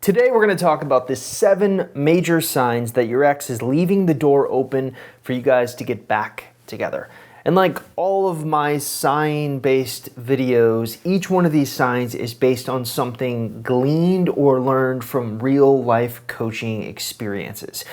Today we're going to talk about the 7 major signs that your ex is leaving the door open for you guys to get back together. And like all of my sign-based videos, each one of these signs is based on something gleaned or learned from real-life coaching experiences.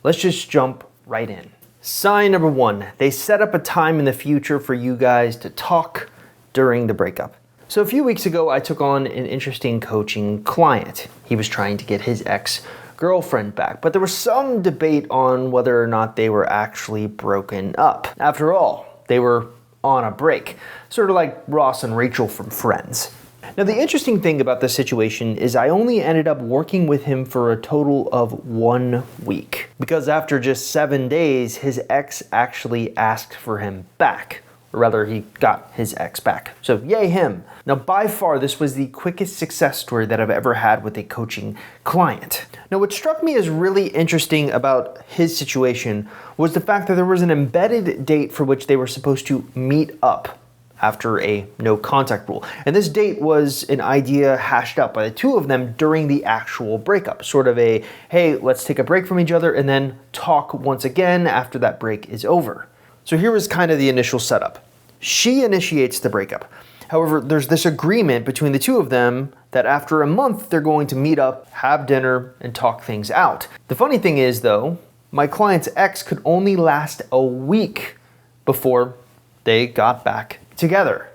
Let's just jump right in. Sign number 1, they set up a time in the future for you guys to talk during the breakup. So a few weeks ago, I took on an interesting coaching client. He was trying to get his ex-girlfriend back, but there was some debate on whether or not they were actually broken up. After all, they were on a break, sort of like Ross and Rachel from Friends. Now, the interesting thing about this situation is I only ended up working with him for a total of 1 week, because after just 7 days, his ex actually asked for him back. Or rather, he got his ex back. So yay him. Now, by far, this was the quickest success story that I've ever had with a coaching client. Now, what struck me as really interesting about his situation was the fact that there was an embedded date for which they were supposed to meet up after a no contact rule. And this date was an idea hashed out by the two of them during the actual breakup. Sort of a, hey, let's take a break from each other and then talk once again after that break is over. So here was kind of the initial setup. She initiates the breakup. However, there's this agreement between the two of them that after a month, they're going to meet up, have dinner, and talk things out. The funny thing is, though, my client's ex could only last a week before they got back together.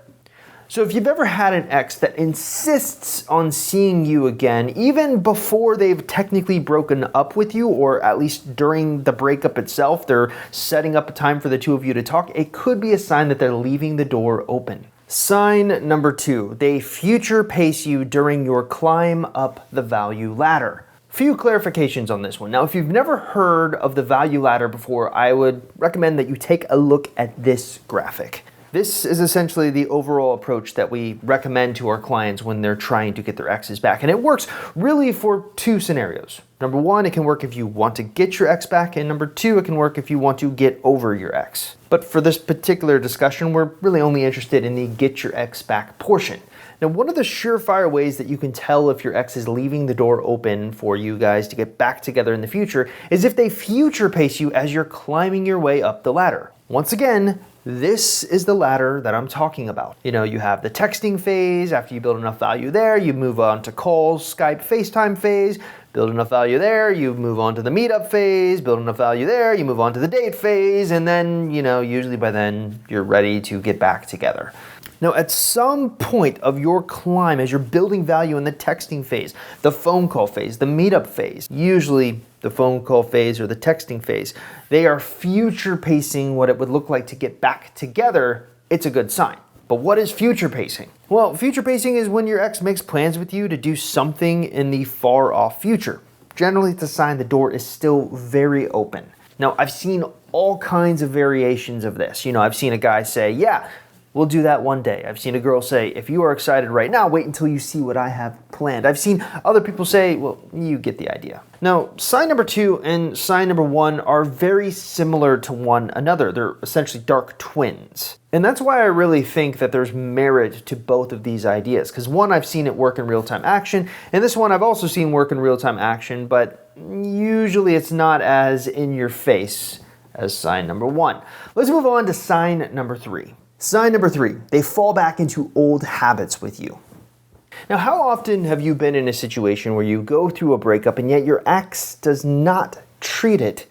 So if you've ever had an ex that insists on seeing you again, even before they've technically broken up with you, or at least during the breakup itself, they're setting up a time for the two of you to talk, it could be a sign that they're leaving the door open. Sign number 2, they future pace you during your climb up the value ladder. Few clarifications on this one. Now, if you've never heard of the value ladder before, I would recommend that you take a look at this graphic. This is essentially the overall approach that we recommend to our clients when they're trying to get their exes back. And it works really for 2 scenarios. Number 1, it can work if you want to get your ex back. And number 2, it can work if you want to get over your ex. But for this particular discussion, we're really only interested in the get your ex back portion. Now, one of the surefire ways that you can tell if your ex is leaving the door open for you guys to get back together in the future is if they future pace you as you're climbing your way up the ladder. Once again, this is the ladder that I'm talking about. You know, you have the texting phase. After you build enough value there, you move on to calls, Skype, FaceTime phase. Build enough value there, you move on to the meetup phase. Build enough value there, you move on to the date phase. And then, usually by then, you're ready to get back together. Now, at some point of your climb, as you're building value in the texting phase, the phone call phase, the meetup phase, usually the phone call phase or the texting phase, they are future pacing what it would look like to get back together. It's a good sign. But what is future pacing? Well, future pacing is when your ex makes plans with you to do something in the far off future. Generally, it's a sign the door is still very open. Now, I've seen all kinds of variations of this. I've seen a guy say, yeah, we'll do that one day. I've seen a girl say, if you are excited right now, wait until you see what I have planned. I've seen other people say, well, you get the idea. Now, sign number 2 and sign number 1 are very similar to one another. They're essentially dark twins. And that's why I really think that there's merit to both of these ideas. Because one, I've seen it work in real-time action, and this one I've also seen work in real-time action, but usually it's not as in your face as sign number 1. Let's move on to sign number 3. Sign number 3, they fall back into old habits with you. Now, how often have you been in a situation where you go through a breakup and yet your ex does not treat it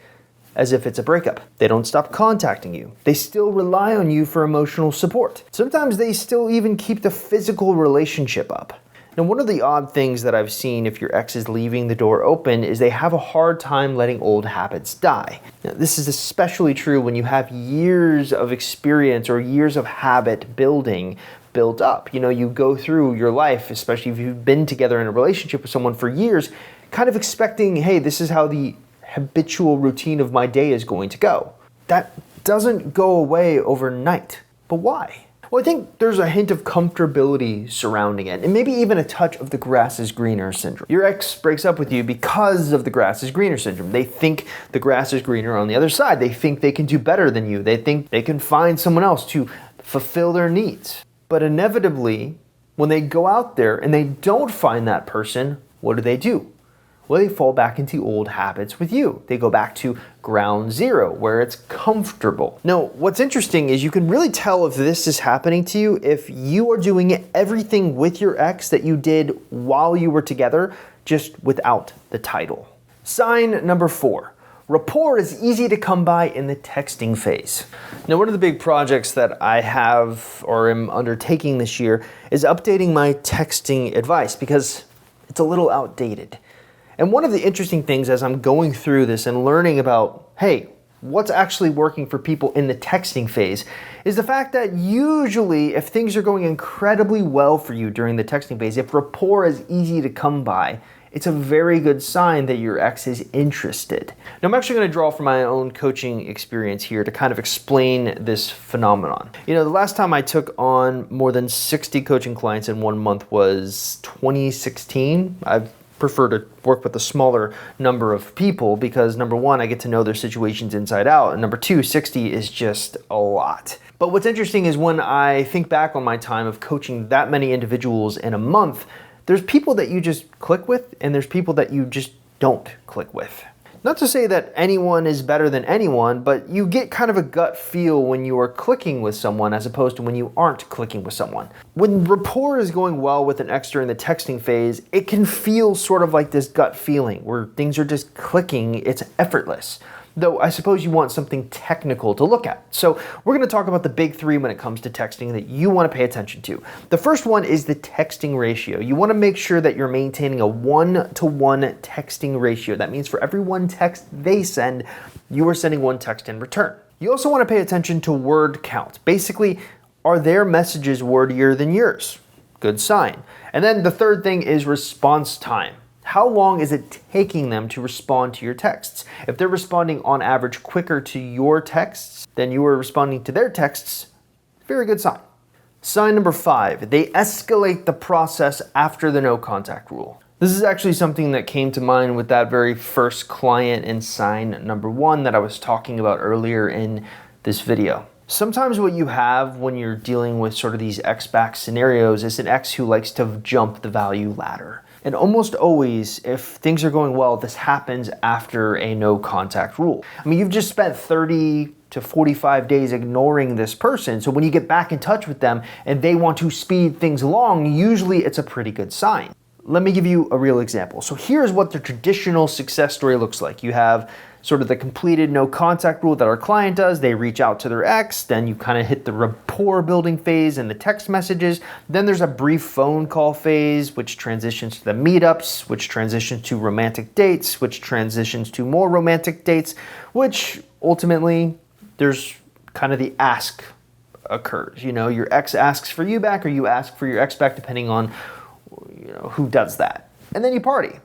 as if it's a breakup? They don't stop contacting you. They still rely on you for emotional support. Sometimes they still even keep the physical relationship up. Now, one of the odd things that I've seen if your ex is leaving the door open is they have a hard time letting old habits die. Now, this is especially true when you have years of experience or years of habit building built up. You go through your life, especially if you've been together in a relationship with someone for years, kind of expecting, hey, this is how the habitual routine of my day is going to go. That doesn't go away overnight. But why? Well, I think there's a hint of comfortability surrounding it, and maybe even a touch of the grass is greener syndrome. Your ex breaks up with you because of the grass is greener syndrome. They think the grass is greener on the other side. They think they can do better than you. They think they can find someone else to fulfill their needs. But inevitably, when they go out there and they don't find that person, what do? Well, they fall back into old habits with you. They go back to ground zero, where it's comfortable. Now, what's interesting is you can really tell if this is happening to you if you are doing everything with your ex that you did while you were together, just without the title. Sign number 4. Rapport is easy to come by in the texting phase. Now, one of the big projects that I have or am undertaking this year is updating my texting advice because it's a little outdated. And one of the interesting things as I'm going through this and learning about, hey, what's actually working for people in the texting phase is the fact that usually if things are going incredibly well for you during the texting phase, if rapport is easy to come by, it's a very good sign that your ex is interested. Now, I'm actually going to draw from my own coaching experience here to kind of explain this phenomenon. You know, the last time I took on more than 60 coaching clients in 1 month was 2016. I prefer to work with a smaller number of people because number 1, I get to know their situations inside out, and number 2, 60 is just a lot. But what's interesting is when I think back on my time of coaching that many individuals in a month, there's people that you just click with and there's people that you just don't click with. Not to say that anyone is better than anyone, but you get kind of a gut feel when you are clicking with someone as opposed to when you aren't clicking with someone. When rapport is going well with an ex during the texting phase, it can feel sort of like this gut feeling where things are just clicking, it's effortless. Though I suppose you want something technical to look at. So we're going to talk about the big 3 when it comes to texting that you want to pay attention to. The first one is the texting ratio. You want to make sure that you're maintaining a 1-to-1 texting ratio. That means for every 1 text they send, you are sending 1 text in return. You also want to pay attention to word count. Basically, are their messages wordier than yours? Good sign. And then the third thing is response time. How long is it taking them to respond to your texts? If they're responding on average quicker to your texts than you are responding to their texts, very good sign. Sign number 5, they escalate the process after the no contact rule. This is actually something that came to mind with that very first client in sign number 1 that I was talking about earlier in this video. Sometimes what you have when you're dealing with sort of these ex-back scenarios is an ex who likes to jump the value ladder. And almost always, if things are going well, this happens after a no contact rule. I mean, you've just spent 30 to 45 days ignoring this person. So when you get back in touch with them and they want to speed things along, usually it's a pretty good sign. Let me give you a real example. So here's what the traditional success story looks like. You have sort of the completed no contact rule that our client does. They reach out to their ex, then you kind of hit the rapport building phase and the text messages. Then there's a brief phone call phase, which transitions to the meetups, which transitions to romantic dates, which transitions to more romantic dates, which ultimately there's kind of the ask occurs. You know, your ex asks for you back or you ask for your ex back, depending on who does that. And then you party.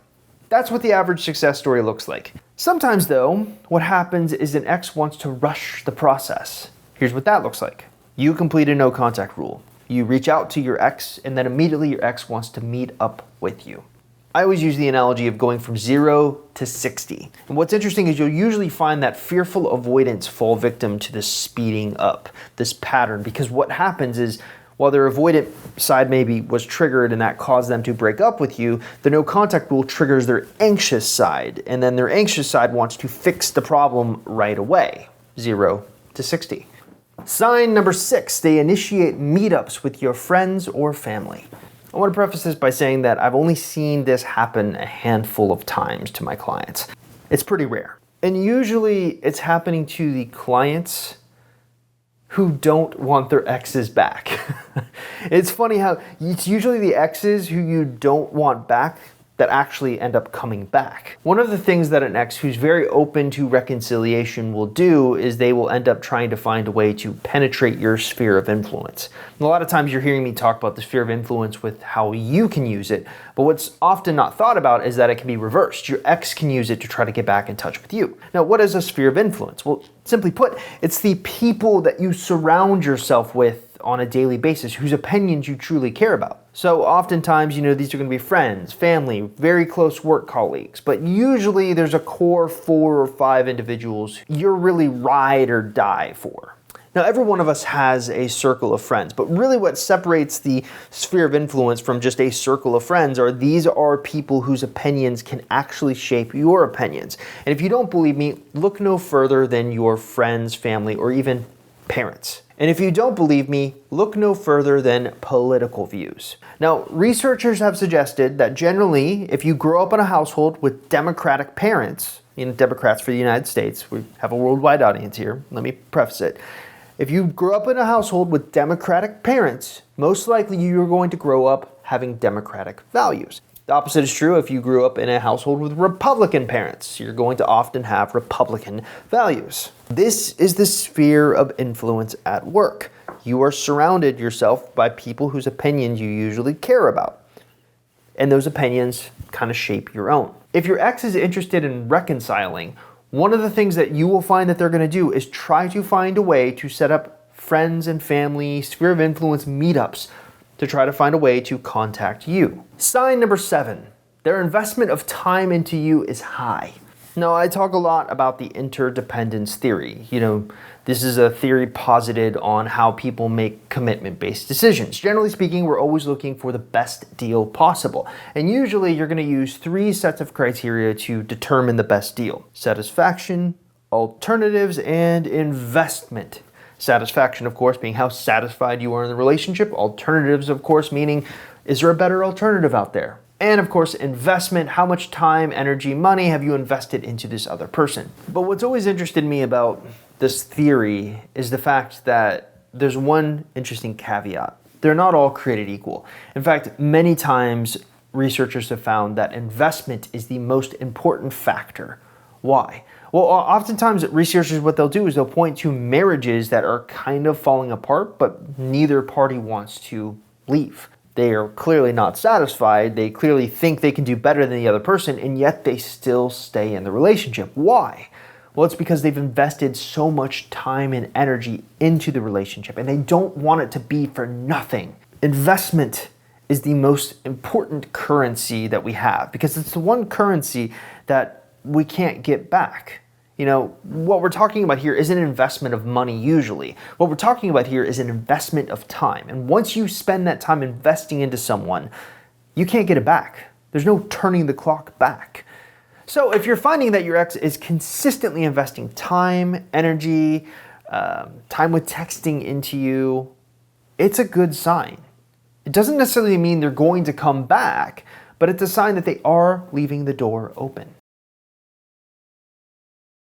That's what the average success story looks like. Sometimes though, what happens is an ex wants to rush the process. Here's what that looks like. You complete a no contact rule. You reach out to your ex and then immediately your ex wants to meet up with you. I always use the analogy of going from 0 to 60. And what's interesting is you'll usually find that fearful avoidance fall victim to this speeding up, this pattern, because what happens is while their avoidant side maybe was triggered and that caused them to break up with you, the no contact rule triggers their anxious side, and then their anxious side wants to fix the problem right away, 0 to 60. Sign number 6, they initiate meetups with your friends or family. I want to preface this by saying that I've only seen this happen a handful of times to my clients. It's pretty rare. And usually it's happening to the clients who don't want their exes back. It's funny how it's usually the exes who you don't want back that actually end up coming back. One of the things that an ex who's very open to reconciliation will do is they will end up trying to find a way to penetrate your sphere of influence. And a lot of times you're hearing me talk about the sphere of influence with how you can use it, but what's often not thought about is that it can be reversed. Your ex can use it to try to get back in touch with you. Now, what is a sphere of influence? Well, simply put, it's the people that you surround yourself with on a daily basis, whose opinions you truly care about. So oftentimes, these are going to be friends, family, very close work colleagues, but usually there's a core 4 or 5 individuals you're really ride or die for. Now, every one of us has a circle of friends, but really what separates the sphere of influence from just a circle of friends are these are people whose opinions can actually shape your opinions. And if you don't believe me, look no further than your friends, family, or even parents. And if you don't believe me, look no further than political views. Now, researchers have suggested that generally, if you grow up in a household with Democratic parents, Democrats for the United States, we have a worldwide audience here, let me preface it. If you grew up in a household with Democratic parents, most likely you're going to grow up having Democratic values. The opposite is true if you grew up in a household with Republican parents. You're going to often have Republican values. This is the sphere of influence at work. You are surrounded yourself by people whose opinions you usually care about. And those opinions kind of shape your own. If your ex is interested in reconciling, one of the things that you will find that they're going to do is try to find a way to set up friends and family, sphere of influence meetups to try to find a way to contact you. Sign number 7, their investment of time into you is high. Now, I talk a lot about the interdependence theory. This is a theory posited on how people make commitment-based decisions. Generally speaking, we're always looking for the best deal possible. And usually you're going to use 3 sets of criteria to determine the best deal: satisfaction, alternatives, and investment. Satisfaction, of course, being how satisfied you are in the relationship. Alternatives, of course, meaning is there a better alternative out there? And of course, investment, how much time, energy, money have you invested into this other person? But what's always interested me about this theory is the fact that there's one interesting caveat. They're not all created equal. In fact, many times researchers have found that investment is the most important factor. Why? Well, oftentimes researchers, what they'll do is they'll point to marriages that are kind of falling apart, but neither party wants to leave. They are clearly not satisfied. They clearly think they can do better than the other person, and yet they still stay in the relationship. Why? Well, it's because they've invested so much time and energy into the relationship, and they don't want it to be for nothing. Investment is the most important currency that we have because it's the one currency that we can't get back. What we're talking about here isn't an investment of money usually. What we're talking about here is an investment of time. And once you spend that time investing into someone, you can't get it back. There's no turning the clock back. So if you're finding that your ex is consistently investing time, energy, time with texting into you, it's a good sign. It doesn't necessarily mean they're going to come back, but it's a sign that they are leaving the door open.